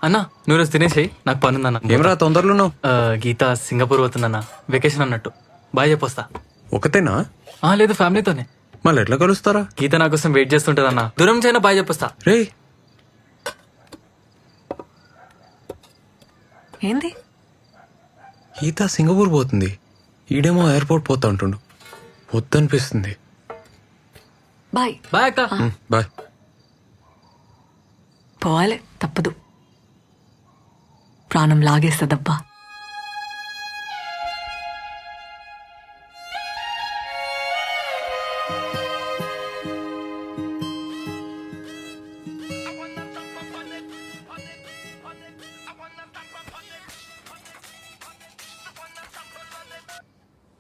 అన్నా నువ్వు రోజు తినేసేయి, నాకు పని ఉందన్న. ఏమరా తొందరలో గీత సింగపూర్ పోతుందన్న, వెకేషన్ అన్నట్టు. బాయ్ చెప్పొస్తా. ఒకతేనా? లేదు ఫ్యామిలీతోనే. మళ్ళీ ఎట్లా కలుస్తారా? గీత నా కోసం వెయిట్ చేస్తుంటదన్న, దూరం చైనా బాయ్ చెప్పొస్తా. రే ఏంది? గీత సింగపూర్ పోతుంది, ఈడేమో ఎయిర్పోర్ట్ పోతా అంటుండు. వద్దనిపిస్తుంది. బాయ్. బాయ్ అక్క. బాయ్. పోవాలి, తప్పదు. ప్రాణం లాగేస్తుందబ్బా.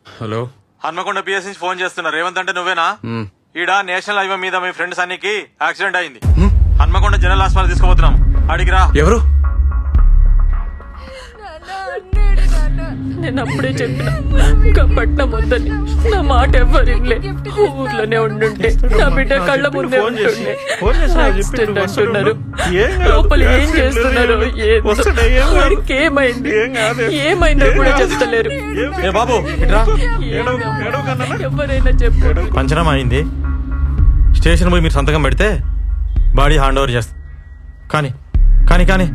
హలో, హన్మకొండ పిఎస్ నుంచి ఫోన్ చేస్తున్నా. రేవంత్ అంటే నువ్వేనా? ఈడ నేషనల్ హైవే మీద మీ ఫ్రెండ్ సన్నీకి యాక్సిడెంట్ అయింది. హన్మకొండ జనరల్ హాస్పిటల్ తీసుకుపోతున్నాం. అడిగిరా. ఎవరు? నేను అప్పుడే చెప్పిన పట్నం వద్దని. నా మాట ఎవరిలే. ఊర్లోనే ఉండుంటే నా బిడ్డ కళ్ళ ముందే ఉంటుండే. యాక్సిడెంట్ అంటున్నారు. లోపల ఏం చేస్తున్నారు, వాడికి ఏమైంది, ఏమైందో కూడా చెప్తలేరు. బాబు ఎవరైనా చెప్పారు. పంచనం అయింది. స్టేషన్ పోయి మీరు సంతకం పెడితే బాడీ హ్యాండ్ ఓవర్ చేస్తా. కానీ కానీ కానీ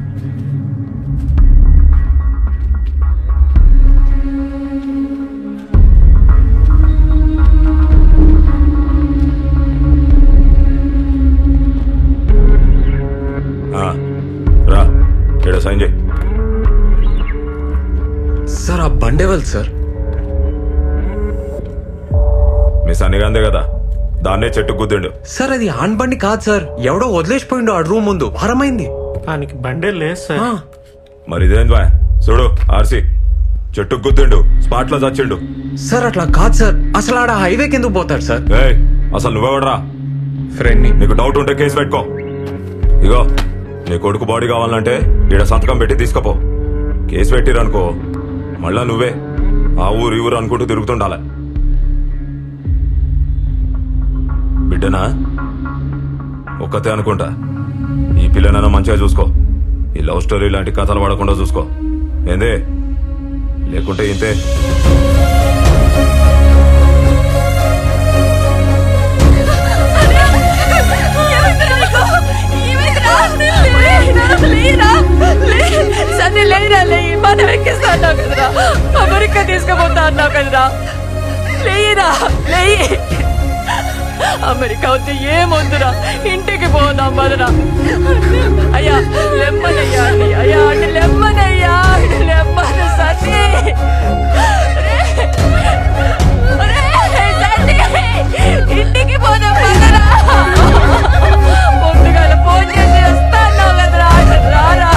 రా, ఇక్కడ సైన్ చేయి. సార్ ఆ బండేవల్ సార్. మీ సన్నిగాందే కదా, దాన్నే చెట్టు గుద్దిండు. సార్ అది ఆన్ బండి కాదు సార్, ఎవడో వదిలేసిపోయిండు ఆ రూమ్ ముందు. వారమైంది. దానికి బండే లేదు సార్. మరి ఇదేం బా చూడు, ఆర్సీ చెట్టు గుద్దిండు, స్పాట్ లో చచ్చిండు. సార్ అట్లా కాదు సార్, అసలు ఆడ హైవే కిందకు పోతాడు సార్. ఏయ్, అసలు నువ్వెవడరా? ఫ్రెండ్ ని. నీకు డౌట్ ఉంటే కేసు పెట్టుకో. ఇగో నీ కొడుకు బాడీ కావాలంటే ఈడ సంతకం పెట్టి తీసుకపో. కేసు పెట్టిరనుకో మళ్ళా నువ్వే ఆ ఊరు ఈ ఊరు అనుకుంటూ తిరుగుతుండాలి. బిడ్డనా ఒక్కతే అనుకుంటా. ఈ పిల్లనైనా మంచిగా చూసుకో. ఈ లవ్ స్టోరీ లాంటి కథలు పడకుండా చూసుకో. ఏందే? లేకుంటే ఇంతే. సరే లేరా, మనం ఎక్కిస్తా అన్నావు కదరా, అమెరికా తీసుకుపోతా అన్నావు కదరా. లేరా, లేయి. అమెరికా వచ్చి ఏమొద్దురా, ఇంటికి పోదాం బదరా. అయ్యా లెమ్మనయ్యా, అయ్యా అంటే లెమ్మనయ్యా, లెమ్మన సతీ. ఇంటికి పోదాం బదరా. పొద్దుగాల ఫోన్ చేసి వస్తా అన్నావు కదరా, రారా.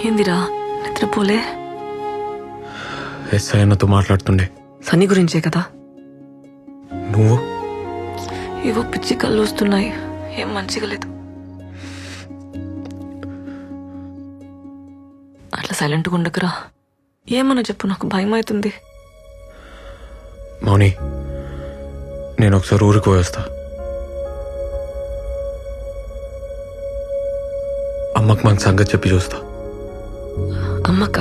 ఏందిరా నిద్రపోలే? ఎస్ఐ అన్నతో మాట్లాడుతుండే. సన్నీ గురించే కదా? నువ్వు? ఏవో పిచ్చి కళ్ళు వస్తున్నాయి, ఏం మంచిగా లేదు. అట్లా సైలెంట్గా ఉండకురా. ఏమన్నా చెప్పు, నాకు భయం అవుతుంది. మౌని, నేను ఒకసారి ఊరికి పోయేస్తా. అమ్మకు మన సంగతి చెప్పి చూస్తా. అమ్మక్క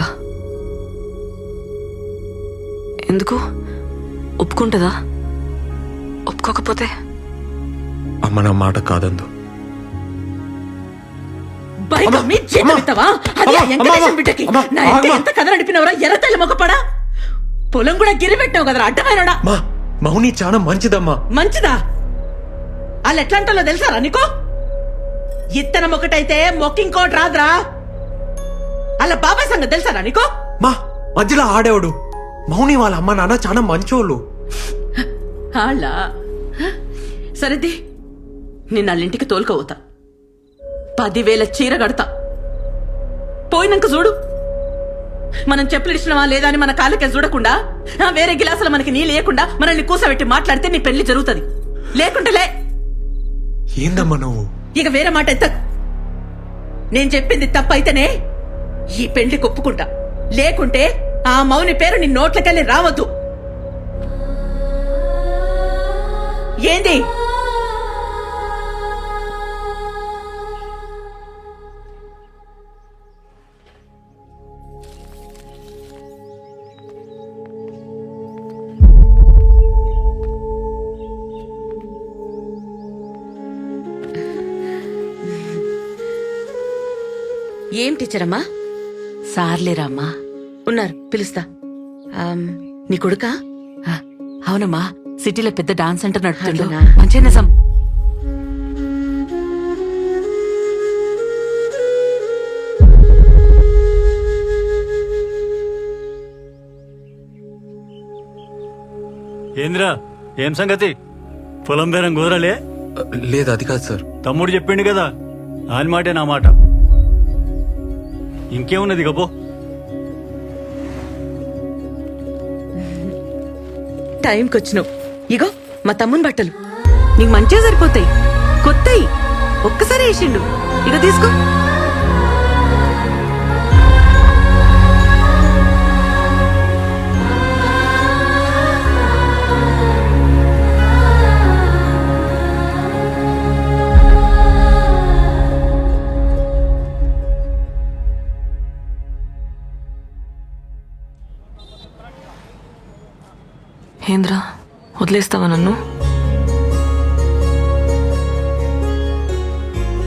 ఎందుకు ఒప్పుకుంటుందా? ఒప్పుకోకపోతే అమ్మ నా మాట కాదందు. బైక్ అమ్మి జీతం ఇస్తావా? అది ఆ వెంకటేశం బిడ్డకి. నా ఇంట ఎంత కథ నడిపినవరా ఎర్రతల్లి మొగపడా? పొలం కూడా గిరి పెట్టావు కదరా అడ్డమైనడా. మా మౌని చాలా మంచిదమ్మా. మంచిదా? వాళ్ళు ఎట్లా అంటాలో తెలుసారా నీకు? ఇత్తనం ఒకటైతే మొక్కింకోటి రాదురా. అలా బాబాయ్ సంగతి తెలుసారా నీకు? మా మధ్యలో ఆడేవాడు. మౌని వాళ్ళ అమ్మ నాన్న చాలా మంచోళ్ళు. అలా సరేది నిన్న వాళ్ళింటికి తోలుకపోతా. 10,000 చీర కడతా. పోయినాక చూడు. మనం చెప్పులు ఇచ్చినవా లేదా అని మన కాళ్ళకే చూడకుండా వేరే గిలాసులు మనకి నీ లేకుండా మనల్ని కూసబెట్టి మాట్లాడితే నీ పెళ్లి జరుగుతుంది. లేకుంటే లే. ఏందమ్మా నువ్వు? ఇక వేరే మాట ఎత్త. నేను చెప్పింది తప్పైతేనే ఈ పెళ్లి ఒప్పుకుంటా. లేకుంటే ఆ మౌని పేరు నీ నోట్లకెళ్ళి రావద్దు. ఏంది? ఏం టీచర్ అమ్మా? సార్లేరామ్మా ఉన్నారు, పిలుస్తా. నీ కొడుకా? అవునమ్మా, సిటీలో పెద్ద డాన్స్ సెంటర్ నడుపుతుండు. మంచి నిజం. ఏంద్రా ఏం సంగతి? పొలం బేరం కుదరలే? లేదు అది కాదు సార్. తమ్ముడు చెప్పిండు కదా, ఆయన మాటే నా మాట. ఇంకేమున్నది గబో. టైంకి వచ్చినావు. ఇగో మా తమ్ముని బట్టలు నీకు మంచిగా సరిపోతాయి. కొత్తయి ఒక్కసారి వేసిండు. ఇక తీసుకో. ఏంద్రా వదిలేస్తావా నన్ను?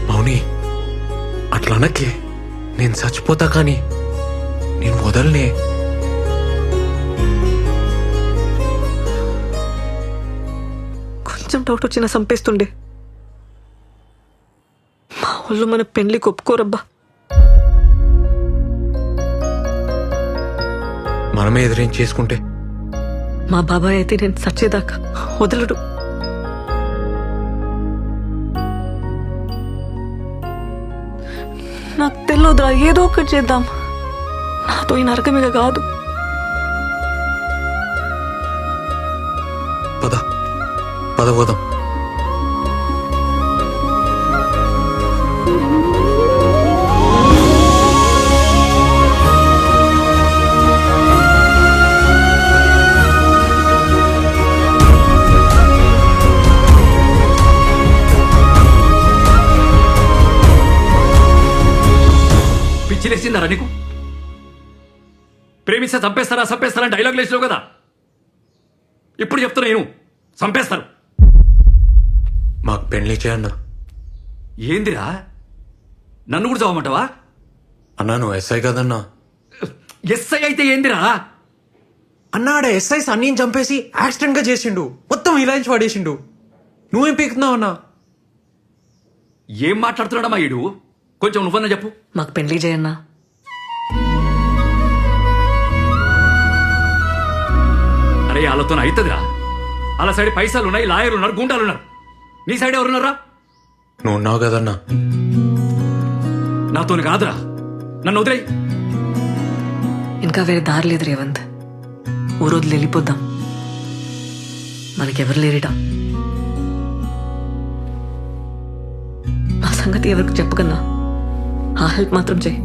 మౌని అట్లా అనకే. నేను చచ్చిపోతా కానీ నేను వదలనే. కొంచెం డౌట్ వచ్చినా చంపేస్తుండే. మా వాళ్ళు మన పెళ్లికి ఒప్పుకోరబ్బా. మనమే ఎదురేం చేసుకుంటే మా బాబాయ్ అయితే నేను చచ్చేదాకా వదలడు. నాకు తెలియదురా, ఏదో ఒకటి చేద్దాం. నాతో ఈ నరకమిగ కాదు. పద పద పోదాం. పిచ్చిలేసిందారా నీకు? ప్రేమిస్తే చంపేస్తారా డైలాగ్ లేచినావు కదా. ఇప్పుడు చెప్తున్నా నేను, చంపేస్తారు. మాకు పెళ్లి చేయన్నా. ఏందిరా, నన్ను కూడా చదవమంటావా? అన్నా నువ్వు ఎస్ఐ కదన్నా. ఎస్ఐ అయితే ఏందిరా? అన్నాడ ఎస్ఐ అన్నీని చంపేసి యాక్సిడెంట్ గా చేసిండు. మొత్తం ఇలాంటి పడేసిండు. నువ్వేం పీకుతున్నావు అన్నా? ఏం మాట్లాడుతున్నాడమ్మా ఈడు? కొంచెం నువ్వన్నా చెప్పు. మాకు పెళ్లి చేయన్నా. అరే వాళ్ళతో అవుతుందిరా. వాళ్ళ సైడ్ పైసలు ఉన్నాయి, లాయర్లు ఉన్నారు, గుండాలు ఉన్నారు. నీ సైడ్ ఎవరున్నారా? నువ్వు ఉన్నావు కదన్నా. నాతోని కాదురా, నన్ను వదిలేయి. ఇంకా వేరే దారి లేదు రేవంత్. ఓ రోజులు వెళ్ళిపోద్దాం. మనకెవరు లేరిటా. నా సంగతి ఎవరికి చెప్పకన్నా. ఆ హెల్ప్ మాత్రం చేయి.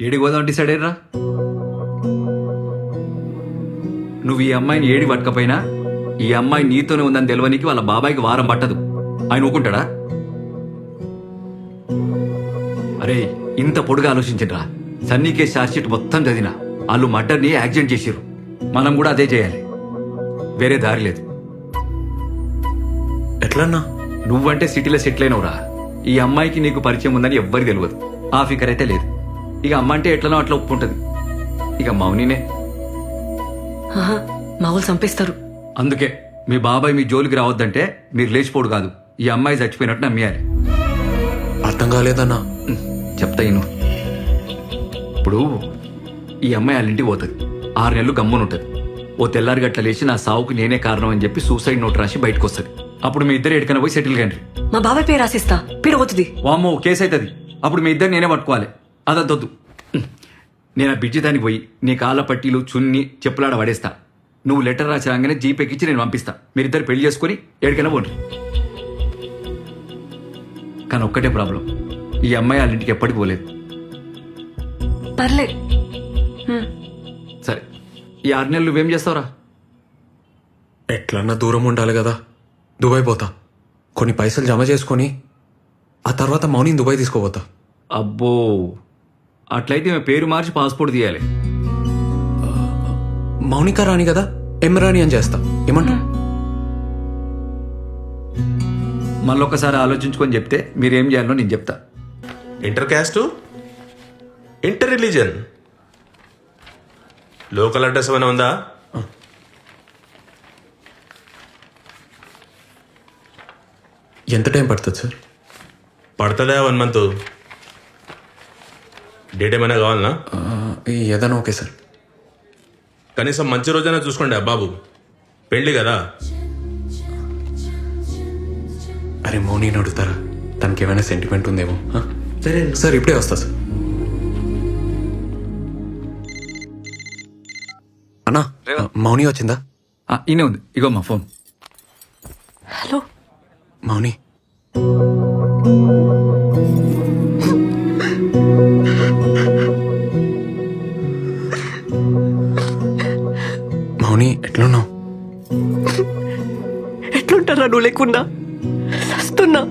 ఏడి పోదాం డిసైడ్ అయ్యరా? నువ్వు ఈ అమ్మాయిని ఏడి పట్టకపోయినా ఈ అమ్మాయి నీతోనే ఉందని తెలియనికి వాళ్ళ బాబాయికి వారం పట్టదు. ఆయన ఊకుంటాడా? అరే ఇంత పొడుగా ఆలోచించరా. సన్నీ కేసు ఛార్జ్షీట్ మొత్తం చదివినా వాళ్ళు మర్డర్ని యాక్సిడెంట్ చేసిర్రు. మనం కూడా అదే చేయాలి, వేరే దారి లేదు. ఎట్లన్నా? నువ్వంటే సిటీలో సెటిల్ అయినవురా. ఈ అమ్మాయికి నీకు పరిచయం ఉందని ఎవ్వరికి తెలియదు. ఆ ఫికర్ అయితే లేదు. ఇక అమ్మ అంటే ఎట్లనో అట్లా ఒప్పుకుంటది. ఇక మౌనినే. ఆహా, మా వాళ్ళు చంపేస్తారు. అందుకే మీ బాబాయ్ మీ జోలికి రావద్దంటే మీరు లేచిపోడు కాదు, ఈ అమ్మాయి చచ్చిపోయినట్టు నమ్మేయాలి. అర్థం కాలేదన్నా. చెప్తా ఇను. ఇప్పుడు ఈ అమ్మాయి వాళ్ళ ఇంటికి పోతుంది. 6 నెలలు గమ్మునుంటది. ఓ తెల్లారి గట్ల లేచి నా సావుకు నేనే కారణం అని చెప్పి సూసైడ్ నోట్ రాసి బయటకు వస్తుంది. అప్పుడు మీ ఇద్దరు ఎక్కడికైనా పోయి సెటిల్ కండి. మా బాబాయ్ పేరు రాసిస్తా, పీడ పోతుంది. వామ్మో కేసు అవుతుంది. అప్పుడు మీ ఇద్దరు నేనే పట్టుకోవాలి. అదొద్దు. నేను ఆ బిడ్జి దానికి పోయి నీ కాళ్ళ పట్టీలు చున్ని చెప్పులాడ పడేస్తా. నువ్వు లెటర్ రాసి రాగానే జీపేకిచ్చి నేను పంపిస్తా. మీరిద్దరు పెళ్లి చేసుకుని ఎక్కడికైనా పోండి. కానీ ఒక్కటే ప్రాబ్లం, ఈ అమ్మాయి వాళ్ళ ఇంటికి ఎప్పటికి పోలేదు. పర్లే. సరే ఈ 6 నెలలు నువ్వేం చేస్తావురా? ఎట్లన్నా దూరం ఉండాలి కదా. దుబాయ్ పోతా, కొన్ని పైసలు జమ చేసుకొని ఆ తర్వాత మౌనిని దుబాయ్ తీసుకోపోతా. అబ్బో, అట్లయితే మేము పేరు మార్చి పాస్పోర్ట్ తీయాలి. మౌనిక రాణి కదా, ఎమ్రాణి అని చేస్తా. ఏమంటావు? మళ్ళొక్కసారి ఆలోచించుకొని చెప్తే మీరేం చేయాలో నేను చెప్తా. Inter caste, inter religion, local address ఏమైనా ఉందా? ఎంత టైం పడుతుంది సార్? పడుతుందా 1 month? డేట్ ఏమైనా కావాలనా? ఏదైనా ఓకే సార్. కనీసం మంచి రోజైనా చూసుకోండి బాబు, పెళ్ళి కదా. అరే మౌనిని అడుగుతారా? తనకి ఏమైనా సెంటిమెంట్ ఉందేమో. సరే సార్, ఇప్పుడే వస్తా సార్. అన్నా, మౌని వచ్చిందా? ఇనే ఉంది, ఇగో మా ఫోన్. హలో మౌని, మౌని ఎట్లున్నావు? ఎట్లుంటారా నువ్వు లేకుండా? సస్తున్నా,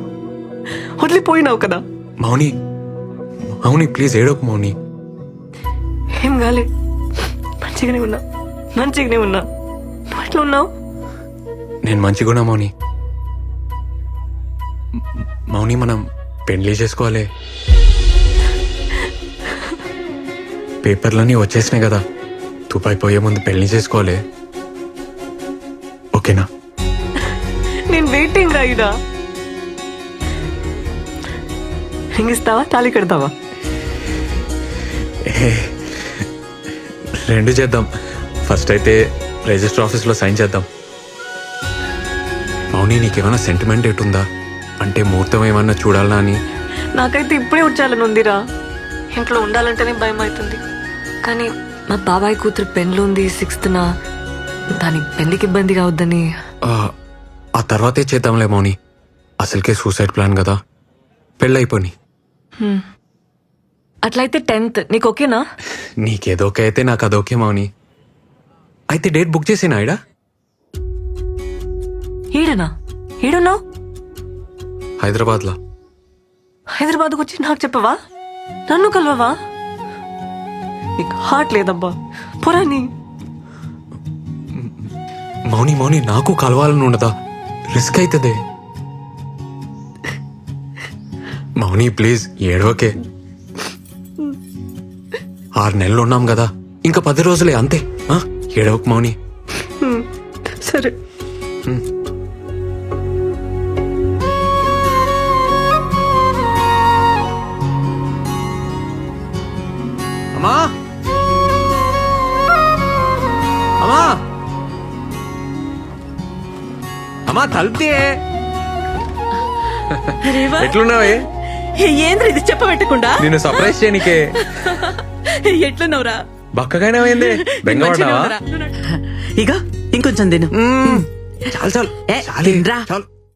వదిలిపోయినావు కదా. మౌని, మౌని ప్లీజ్ ఏడోకు మౌని. ఏం కాలే, మంచిగానే ఉన్నా. నువ్వు ఎట్లా ఉన్నావు? నేను మంచిగున్నా మౌని. మౌని మనం పెళ్లి చేసుకోవాలి. పేపర్లన్నీ వచ్చేసినాయి కదా, దుబాయ్ పోయే ముందు పెళ్లి చేసుకోవాలి. ఓకేనా? నేను వెయిటింగ్ రాయిడా. రింగ్ ఇస్తావా, తాళి కడతావా? రెండు చేద్దాం. ఫస్ట్ అయితే రిజిస్టర్ ఆఫీస్లో సైన్ చేద్దాం. మౌని, నీకేమైనా సెంటిమెంట్ ఎటుందా? అంటే ముహూర్తం ఏమన్నా చూడాలనా అని. నాకైతే ఇప్పుడే వచ్చాలని ఉందిరా. ఇంట్లో ఉండాలంటేనే భయం అవుతుంది. కానీ మా బాబాయ్ కూతురు పెళ్ళి ఉంది 6th. దాని పెళ్లికి ఇబ్బంది కావద్దని. ఆ తర్వాతే చేద్దాంలే మౌని. అసలుకే సూసైడ్ ప్లాన్ కదా, పెళ్ళైపోని. అట్లయితే 10th నీకు ఓకేనా? నీకేదోకే అయితే నాకు అదోకే మౌని. అయితే డేట్ బుక్ చేసేనా? ఈడ ఈడనా? ఈడున్నావు? హైదరాబాద్లో. హైదరాబాద్కు వచ్చి నాకు చెప్పవా? నన్ను కలవవా? నీకు హార్ట్ లేదబ్బా, పురాణి. మౌని మౌని, నాకు కలవాలని ఉండదా? రిస్క్ అవుతుంది మౌని, ప్లీజ్ ఏడవకే. 6 నెలలు ఉన్నాం కదా, ఇంకా 10 రోజులే అంతే. ఏడవకు మౌని. సరే. అమ్మా, అమ్మా, అమ్మా, తలుపుతే. ఎట్లున్నావే? ఏంద్ర ఇది చెప్పబెట్టకుండా? నిన్ను సర్ప్రైజ్ చేయనికే. ఎట్లున్నావురా? బక్కగానే అయింది, బెంగపడ్డావా? ఇక ఇంకొంచెం తిను. చాలు చాలు తినరా. చాలు.